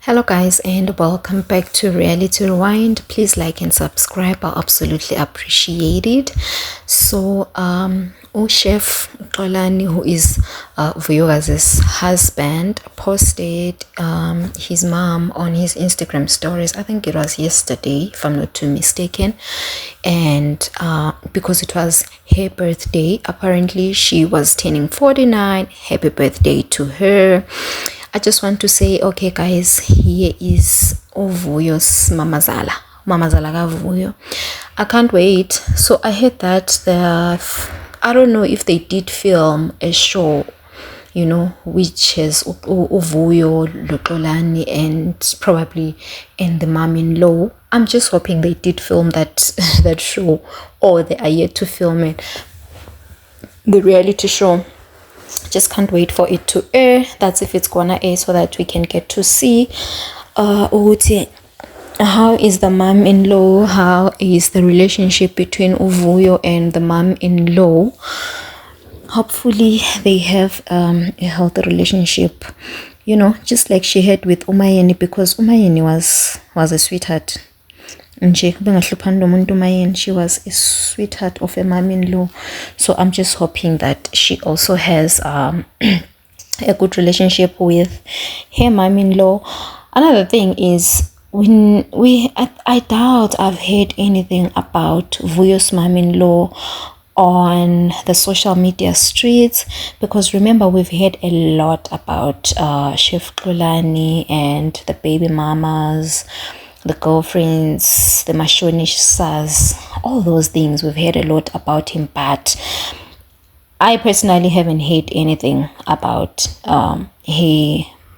Hello guys, and welcome back to Reality Rewind. Please like and subscribe. I absolutely appreciate it. So chef Xolani, who is Vuyokazi's husband, posted his mom on his Instagram stories. I think it was yesterday, if I'm not too mistaken. And because it was her birthday, apparently she was turning 49. Happy birthday to her. I just want to say, okay guys, here is Vuyo's Mamazala Vuyo. I can't wait. So I heard that I don't know if they did film a show, which has Vuyo, Lutlolani, and probably and the mom-in-law. I'm just hoping they did film that that show, or they are yet to film it, the reality show. Just can't wait for it to air. That's if it's gonna air, so that we can get to see how is the mom-in-law, how is the relationship between Vuyo and the mom-in-law. Hopefully they have a healthy relationship, just like she had with Umayeni, because Umayeni was a sweetheart. She was a sweetheart of a mom-in-law. So I'm just hoping that she also has a good relationship with her mom-in-law. Another thing is, I doubt I've heard anything about Vuyo's mom-in-law on the social media streets, because remember, we've heard a lot about Chef Xolani and the baby mamas, the girlfriends, the mashonisas, all those things. We've heard a lot about him, but I personally haven't heard anything about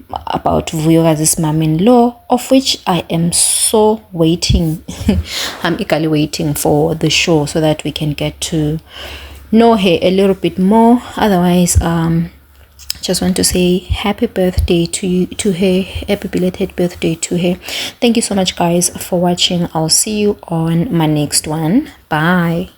Vuyokazi's mom-in-law, of which I am so waiting. I'm eagerly waiting for the show so that we can get to know her a little bit more. Otherwise, just want to say happy birthday to her, happy belated birthday to her. Thank you so much guys for watching. I'll see you on my next one. Bye.